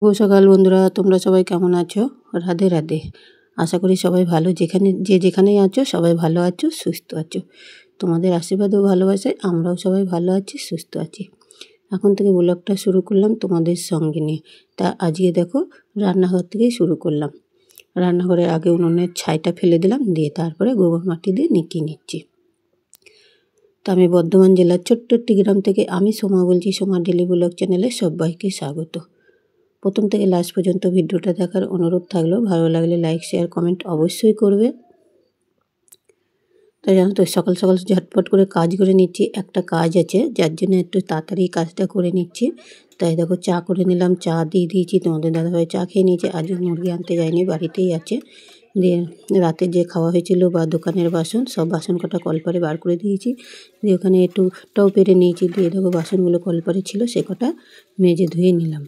শুভ সকাল বন্ধুরা, তোমরা সবাই কেমন আছো? রাধে রাধে। আশা করি সবাই ভালো, যেখানেই আছো সবাই ভালো আছো, সুস্থ আছো। তোমাদের আশীর্বাদ ও ভালোবাসায় আমরাও সবাই ভালো আছি, সুস্থ আছি। এখন থেকে ব্লগটা শুরু করলাম তোমাদের সঙ্গে নিয়ে। তা আজকে দেখো রান্নাঘর থেকেই শুরু করলাম। রান্নাঘরে আগে উনুনের ছাইটা ফেলে দিলাম, দিয়ে তারপরে গোবর মাটি দিয়ে নিকিয়ে নিচ্ছি। তা আমি বর্ধমান জেলার ছোট্ট একটি গ্রাম থেকে আমি সোমা বলছি, সোমা ডেলি ব্লগ চ্যানেলে সবাইকে স্বাগত। প্রথম থেকে লাস্ট পর্যন্ত ভিডিওটা দেখার অনুরোধ থাকলো। ভালো লাগলে লাইক শেয়ার কমেন্ট অবশ্যই করবে। তাই জানো তো, সকাল সকাল ঝটপট করে কাজ করে নিচ্ছি। একটা কাজ আছে যার জন্য একটু তাড়াতাড়ি কাজটা করে নিচ্ছি। তাই দেখো চা করে নিলাম, চা দিয়ে দিয়েছি। তোমাদের দাদাভাই চা খেয়ে নিয়েছে, আজ মুরগি আনতে যায়নি, বাড়িতেই আছে। দিয়ে রাতে যে খাওয়া হয়েছিল বা দোকানের বাসন, সব বাসন কটা কলপারে বার করে দিয়েছি। দিয়ে ওখানে একটুটাও পেরে নিয়েছি। দিয়ে দেখো বাসনগুলো কলপারে ছিল, সে কটা মেজে ধুয়ে নিলাম।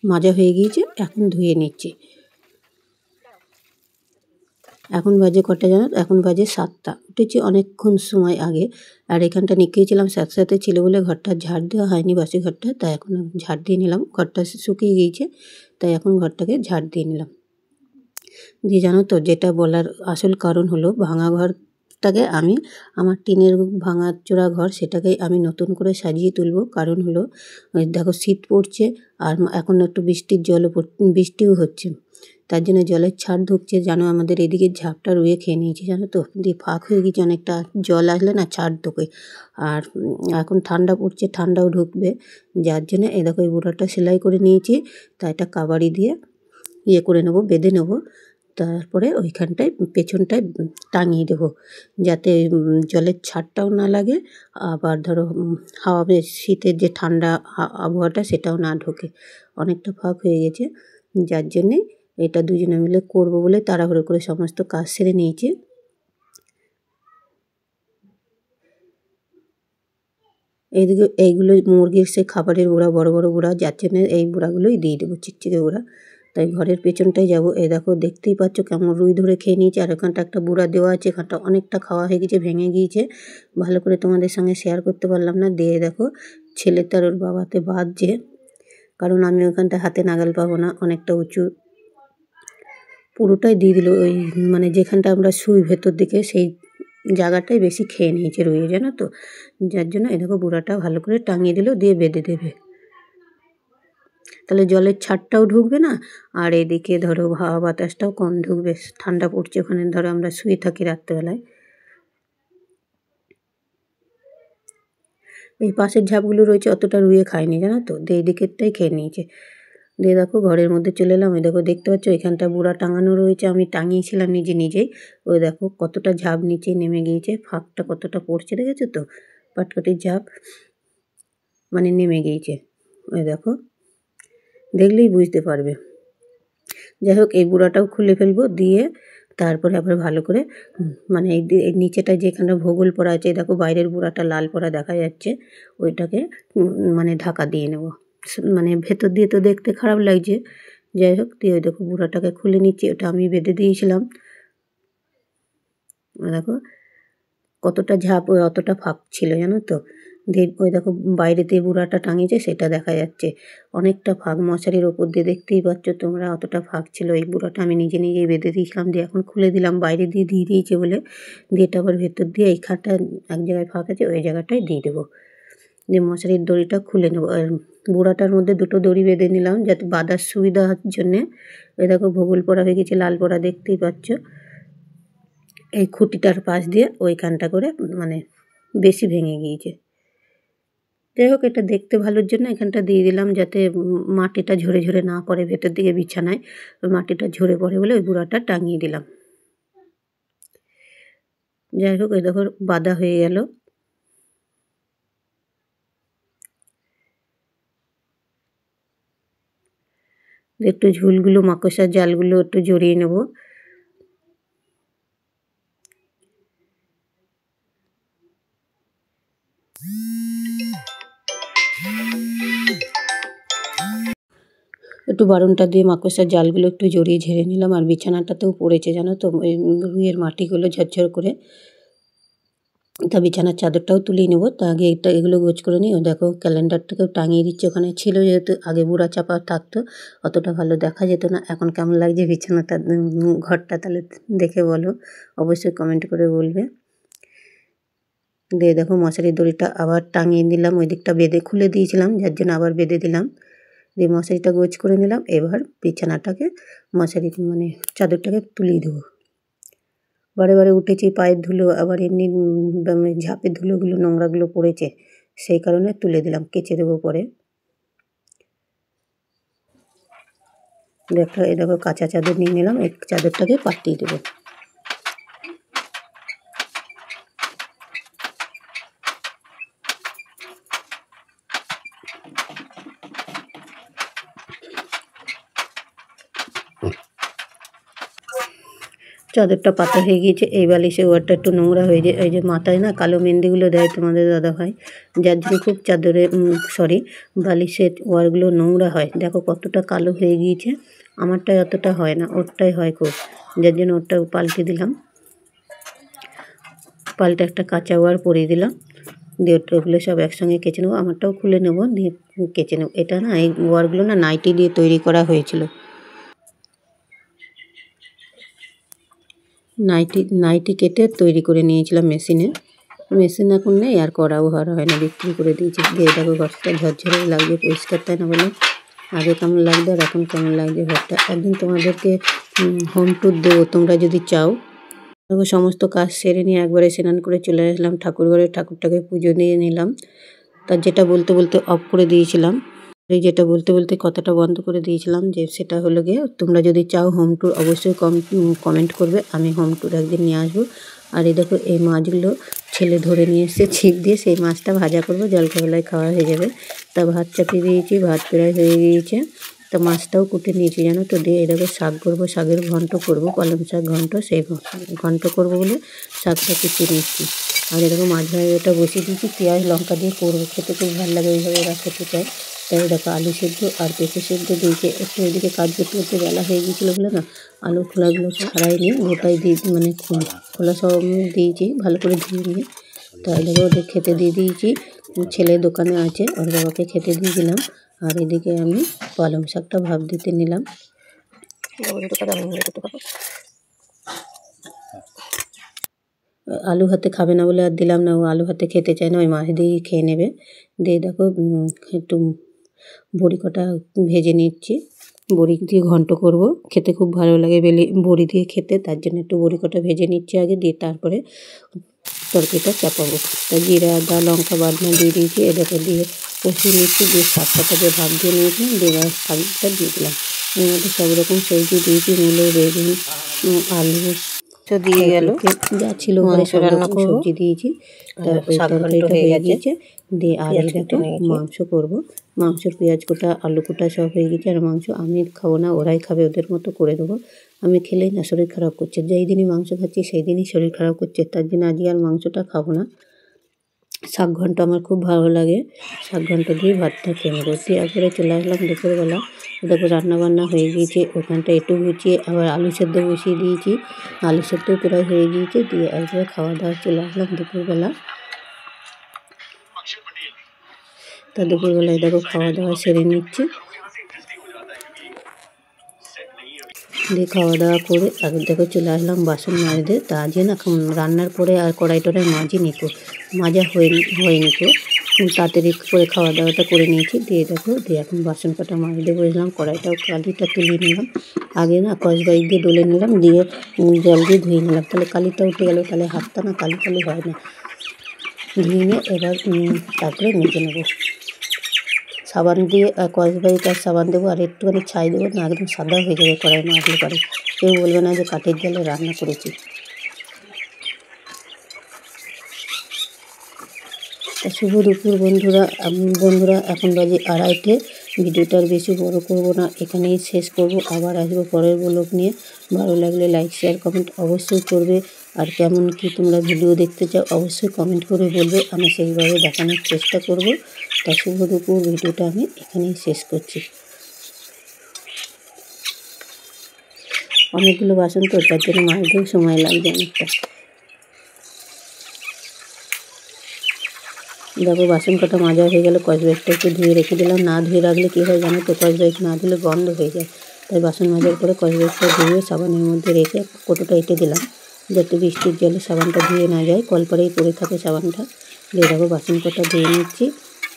মাজা হয়ে গিয়েছে, এখন ধুয়ে নিচ্ছি। এখন বাজে কটা জানো? এখন বাজে 7টা। উঠেছি অনেকক্ষণ সময় আগে। আর এখানটা নিকেছিলাম, সাথে সাথে ছিল বলে ঘরটা ঝাড় দেওয়া হয়নি, বাসি ঘরটা। তাই এখন ঝাড় দিয়ে নিলাম। ঘরটা শুকিয়ে গিয়েছে, তাই এখন ঘরটাকে ঝাড় দিয়ে নিলাম। দিয়ে জানো তো, যেটা বলার আসল কারণ হলো, ভাঙা ঘরটাকে আমি, আমার টিনের ভাঙাচোরা ঘর, সেটাকে আমি নতুন করে সাজিয়ে তুলবো। কারণ হলো, দেখো শীত পড়ছে, আর এখন একটু বৃষ্টিও হচ্ছে। তার জন্য জলের ছাড় ঢুকছে। জানো আমাদের এদিকে ঝাপটা রুয়ে খেয়ে নিয়েছি, জানো তো। দিয়ে ফাঁক হয়ে গেছে অনেকটা, জল আসলে না ছাড় ঢোকে। আর এখন ঠান্ডা পড়ছে, ঠান্ডাও ঢুকবে। যার জন্য এই দেখো এই বুড়াটা সেলাই করে নিয়েছি। তা এটা কাবাড়ি দিয়ে করে নেবো, বেঁধে নেবো। তারপরে ওইখানটায় পেছনটায় টাঙিয়ে দেবো, যাতে জলের ছাড়টাও না লাগে। আবার ধরো হাওয়া, শীতের যে ঠান্ডা আবহাওয়াটা সেটাও না ঢোকে। অনেকটা ফাঁক হয়ে গেছে, যার জন্যে এটা দুজনে মিলে করবো বলে তাড়াহুড়ো করে সমস্ত কাজ সেরে নিয়েছি। এইগুলো মুরগির সে খাবারের গুঁড়া, বড় বড় গুঁড়া, যার জন্য এই গুঁড়াগুলোই দিয়ে দেবো, চিকচিকে গুঁড়া। তাই ঘরের পেছনটাই যাব। এই দেখো দেখতেই পাচ্ছ কেমন রুই ধরে খেয়ে নিয়েছে। আর এখানটা একটা গুঁড়া দেওয়া আছে, এখানটা অনেকটা খাওয়া হয়ে গেছে, ভেঙে গিয়েছে। ভালো করে তোমাদের সঙ্গে শেয়ার করতে পারলাম না। দিয়ে দেখো ছেলে তার ওর বাবাতে বাঁধছে, কারণ আমি ওখানটা হাতে নাগাল পাবো না, অনেকটা উঁচু। পুরোটাই দিয়ে দিল, ওই মানে যেখানটা আমরা শুই ভেতর দিকে, সেই জায়গাটাই বেশি খেয়ে নিয়েছে রুইয়ে, জানো তো। যার জন্য এই দেখো বুড়াটা ভালো করে টাঙিয়ে দিল, দিয়ে বেঁধে দেবে। তাহলে জলের ছাড়টাও ঢুকবে না, আর এদিকে ধরো হাওয়া বাতাসটাও কম ঢুকবে। ঠান্ডা পড়ছে ওখানে, ধরো আমরা শুয়ে থাকি রাত্রেবেলায়। এই পাশের ঝাপগুলো রয়েছে, অতটা রুইয়ে খায়নি, জানো তো। দিয়ে এই দিকেরটাই খেয়ে নিয়েছে। দিয়ে দেখো ঘরের মধ্যে চলে এলাম। ওই দেখো দেখতে পাচ্ছ এখানটা বুড়া টাঙানো রয়েছে, আমি টাঙিয়েছিলাম নিজেই। ওই দেখো কতটা ঝাঁপ নিচে নেমে গিয়েছে, ফাঁকটা কতটা পড়ছে, দেখেছো তো। পাটকাঠির ঝাঁপ মানে নেমে গিয়েছে, ওই দেখো, দেখলেই বুঝতে পারবে। যাই হোক এই বুড়াটাও খুলে ফেলবো, দিয়ে তারপরে আবার ভালো করে মানে এই নিচেটা যেখানে ভূগোল পড়া আছে, দেখো বাইরের বুড়াটা লাল পড়া দেখা যাচ্ছে, ওইটাকে মানে ঢাকা দিয়ে নেব। মানে ভেতর দিয়ে তো দেখতে খারাপ লাগছে। যাই হোক, দিয়ে ওই দেখো বুড়াটাকে খুলে নিচ্ছি। ওটা আমি বেঁধে দিয়েছিলাম, দেখো কতটা ঝাঁপ, ওই অতটা ফাঁক ছিল, জানো তো। দিয়ে ওই দেখো বাইরে দিয়ে বুড়াটা টাঙিয়েছে, সেটা দেখা যাচ্ছে। অনেকটা ফাঁক, মশারির ওপর দিয়ে দেখতেই পাচ্ছ তোমরা, অতটা ফাঁক ছিল। এই বুড়াটা আমি নিজেই বেঁধে দিয়েছিলাম, দিয়ে এখন খুলে দিলাম, বাইরে দিয়ে দিয়েছে বলে। দিয়ে এটা আবার ভেতর দিয়ে এইখানটা এক জায়গায় ফাঁক আছে, ওই জায়গাটায় দিয়ে দেবো। দিয়ে মশারির দড়িটা খুলে নেবো। আর বুড়াটার মধ্যে দুটো দড়ি বেঁধে নিলাম, যাতে বাঁধার সুবিধার জন্যে। ওই দেখো ভূগোল পড়া হয়ে গেছে, লাল পড়া দেখতেই পাচ্ছ। এই খুঁটিটার পাশ দিয়ে ওইখানটা করে মানে বেশি ভেঙে গিয়েছে। যাই হোক, এটা দেখতে ভালোর জন্য এখানটা দিয়ে দিলাম, যাতে মাটিটা ঝরে ঝরে না পড়ে ভেতর দিকে বিছানায়। ওই মাটিটা ঝরে পড়ে বলে ওই গুঁড়াটা টাঙিয়ে দিলাম। যাই হোক, ওই দেখো বাঁধা হয়ে গেল। একটু ঝুলগুলো, মাকড়সার জালগুলো একটু জড়িয়ে নেব। একটু বারুনটা দিয়ে মাকড়সার জালগুলো একটু জড়িয়ে ঝেড়ে নিলাম। আর বিছানাটাতেও পড়েছে, জানো তো, ওই রুইয়ের মাটিগুলো ঝরঝর করে। তা বিছানার চাদরটাও তুলে নেবো, তা আগে এগুলো গোছ করে নিই। দেখো ক্যালেন্ডারটাকেও টাঙিয়ে দিচ্ছি, ওখানে ছিল যেহেতু আগে বুড়া চাপা থাকতো অতটা ভালো দেখা যেত না। এখন কেমন লাগছে বিছানাটা, ঘরটা, তাহলে দেখে বলো, অবশ্যই কমেন্ট করে বলবে। দিয়ে দেখো মশারির দড়িটা আবার টাঙিয়ে দিলাম, ওই দিকটা বেঁধে খুলে দিয়েছিলাম যার জন্য আবার বেঁধে দিলাম। দিয়ে মশারিটা গোছ করে নিলাম। এবার বিছানাটাকে মশারি মানে চাদরটাকে তুলিয়ে দেবো। বারে বারে উঠেছি, পায়ের ধুলো আবার এমনি ঝাঁপের ধুলোগুলো নোংরাগুলো পড়েছে, সেই কারণে তুলে দিলাম, কেচে দেবো পরে। দেখো কাঁচা চাদর নিয়ে নিলাম, এই চাদরটাকে পাঠিয়ে দেবো। চাদরটা পাতা হয়ে গিয়েছে। এই বালিশের ওয়ারটা একটু নোংরা হয়ে যায়, এই যে মাথায় না কালো মেহেন্দিগুলো দেয় তোমাদের দাদা ভাই, যার জন্য খুব চাদরে বালিশের ওয়ারগুলো নোংরা হয়। দেখো কতটা কালো হয়ে গিয়েছে, আমারটাই অতটা হয় না, ওরটাই হয় খুব, যার জন্য ওরটা পাল্টে দিলাম। পাল্টে একটা কাঁচা ওয়ার পরিয়ে দিলাম, দিয়ে ওগুলো সব একসঙ্গে কেচে নেবো। আমারটাও খুলে নেবো, দিয়ে কেচে নেবো। এটা না, এই ওয়ারগুলো না নাইটি দিয়ে তৈরি করা হয়েছিল। নাইটি কেটে তৈরি করে নিয়েছিলাম মেশিনে। মেশিন এখন নেই আর করাও হয় না, বিক্রি করে দিয়েছি। দিয়ে দেখো ঘরটা ঝরঝরে লাগবে, পরিষ্কার, তাই না বলো? আগে কেমন লাগবে আর এখন কেমন লাগছে ঘরটা। একদিন তোমাদেরকে হোম ট্যুর দেবো তোমরা যদি চাও। দেখো সমস্ত কাজ সেরে নিয়ে একবারে স্নান করে চলে আসলাম ঠাকুর ঘরে, ঠাকুরটাকে পুজো দিয়ে নিলাম। তার যেটা বলতে বলতে অফ করে দিয়েছিলাম, এই যেটা বলতে বলতে কথাটা বন্ধ করে দিয়েছিলাম, যে সেটা হলো গিয়ে তোমরা যদি চাও হোম ট্যুর অবশ্যই কমেন্ট করবে, আমি হোম ট্যুর একদিন নিয়ে আসবো। আর এই দেখো এই মাছগুলো ছেলে ধরে নিয়ে এসছে ছিপ দিয়ে, সেই মাছটা ভাজা করবো, জলখাবেলায় খাওয়া হয়ে যাবে। তা ভাত চাপিয়ে দিয়েছি, ভাত প্রায় হয়ে গিয়েছে। তা মাছটাও কুটে নিয়েছি জানো তো। দিয়ে এই দেখো শাক করবো, শাকের ঘন্ট করবো, কলম শাক ঘন্ট, সেই ঘন্ট করবো বলে শাকটা কুচিয়ে নিচ্ছি। আর এরকম মাছ ভাজাটা বসিয়ে দিয়েছি, পেঁয়াজ লঙ্কা দিয়ে করবো, খেতে খুব ভালো লাগে, ওইভাবে ওরা খেতে চায়। তাই দেখো আলু সেদ্ধ আর পেঁপে সেদ্ধ দিয়েছে। একটু ওইদিকে কাজ করতে করতে বেলা হয়ে গিয়েছিলো বলে না আলু খোলাগুলো ছাড়াই নিয়ে গোটাই দিয়ে, মানে খোলা সব দিয়েছি ভালো করে ধুয়ে নিয়ে। তাই দেখো ওদের খেতে দিয়ে দিয়েছি, ছেলে দোকানে আছে, ওর বাবাকে খেতে দিয়ে দিলাম। আর এদিকে আমি পালং শাকটা ভাপ দিতে নিলাম। আলু ভাতে খাবে না বলে আর দিলাম না, ও আলু ভাতে খেতে চায় না, ওই মাছ দিয়েই খেয়ে নেবে। দিয়ে দেখো একটু বড়ি কটা ভেজে নিচ্ছি, বড়ি দিয়ে ঘন্ট করব, খেতে খুব ভালো লাগে বড়ি দিয়ে খেতে, তার জন্য একটু বড়ি কটা ভেজে নিচ্ছি আগে, দিয়ে তারপরে তরকারিটা চাপাবো। তা জিরা আদা লঙ্কা বাটনা দিয়ে দিয়েছি, এটাকে দিয়ে কষিয়ে নিচ্ছি। দিয়ে শাকটা দিয়ে ভাত দিয়ে নিয়েছিলাম, দিয়ে শাকটা দিয়ে দিলাম। এর মধ্যে সব রকম সবজি দিয়েছি, মূলো, বেগুন, আলু দিয়ে গেল, যা ছিল ঘরে সব রকম সবজি দিয়েছি। তার ওই তরকারিটা হয়ে গিয়েছে। দিয়ে আর এই দেখো মাংস করবো, মাংসর পেঁয়াজ কোটা আলু কোটা সব হয়ে গেছে। আর মাংস আমি খাবো না, ওরাই খাবে, ওদের মতো করে দেবো। আমি খেলেই না শরীর খারাপ করছে, যেই দিনই মাংস খাচ্ছি সেই দিনই শরীর খারাপ করছে, তার জন্য আজকে আর মাংসটা খাবো না। শাক ঘন্ট আমার খুব ভালো লাগে, শাক ঘন্ট দিয়ে ভাতটা খেয়ে নেবো। দিয়ে একবারে চলে আসলাম দুপুরবেলা। দেখো রান্নাবান্না হয়ে গিয়েছে, ওখানটা একটু গুছিয়ে আবার আলু সেদ্ধ বসিয়ে দিয়েছি, আলু সেদ্ধ প্রায় হয়ে গিয়েছে। দিয়ে একবারে খাওয়া দাওয়া চলে আসলাম দুপুরবেলা। তা দুপুরবেলায় দেখো খাওয়া দাওয়া সেরে নিচ্ছি। দিয়ে খাওয়া দাওয়া করে আগে দেখো চলে আসলাম বাসন মাজতে। তা আজকে না রান্নার পরে আর কড়াই টড়াই মাজিনি তো, মাজা হয়নি তো, তাড়াতাড়ি করে খাওয়া দাওয়াটা করে নিয়েছি। দিয়ে দেখো দিয়ে এখন বাসন কটা মাজতে বসলাম, কড়াইটাও কালিটা তুলে নিলাম। আগে না কসবাই দিয়ে ডলে নিলাম, দিয়ে জল দিয়ে ধুয়ে নিলাম, তাহলে কালিটা উঠে গেল, তাহলে হাতটা না কালি কালি হয় না। ধুয়ে নিয়ে এবার তারপরে মেজে নেবো সাবান দিয়ে, কসবাইটার সাবান দেবো আর একটুখানি ছাই দেবো, না একদম সাদা হয়ে যাবে কড়াই মাজলে পরে, কেউ বলবে না যে কাঠের জালে রান্না করেছি। শুভ দুপুর বন্ধুরা, এখন বাজে 2:30। ভিডিওটা আর বেশি বড় করব না, এখানেই শেষ করব। আবার আসবো পরের ব্লগ নিয়ে। ভালো লাগলে লাইক শেয়ার কমেন্ট অবশ্যই করবে। আর কেমন কি তোমরা ভিডিও দেখতে চাও অবশ্যই কমেন্ট করে বলবে, আমি সেইভাবে দেখানোর চেষ্টা করব। তা শুভ দুপুর, ভিডিওটা আমি এখানেই শেষ করছি। অনেকগুলো বাসন তো, তার জন্য মাজতেও সময় লাগবে অনেকটা। দেখো বাসন কটা মাজা হয়ে গেলে স্কচব্রাইটটা একটু ধুয়ে রেখে দিলাম। না ধুয়ে রাখলে কী হয় জানো তো, স্কচব্রাইট না ধুলে গন্ধ হয়ে যায়। তাই বাসন মাজার পরে স্কচব্রাইটটা ধুয়ে সাবানের মধ্যে রেখে কৌটোটা এঁটে দিলাম, যাতে বৃষ্টির জলে সাবানটা ধুয়ে না যায়, কলপাড়েই পড়ে থাকে সাবানটা। দিয়ে দেখো বাসন কটা ধুয়ে নিচ্ছি।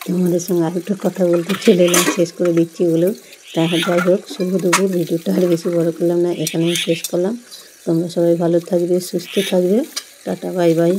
তোমাদের সঙ্গে আরেকটা কথা বলতে চলে এলাম, শেষ করে দিচ্ছি বলেও। তাই যাই হোক, শুভ দুপুর। ভিডিওটা আর বেশি বড় করলাম না, এখানেই শেষ করলাম। তোমরা সবাই ভালো থাকবে, সুস্থ থাকবে। Tata, bye bye.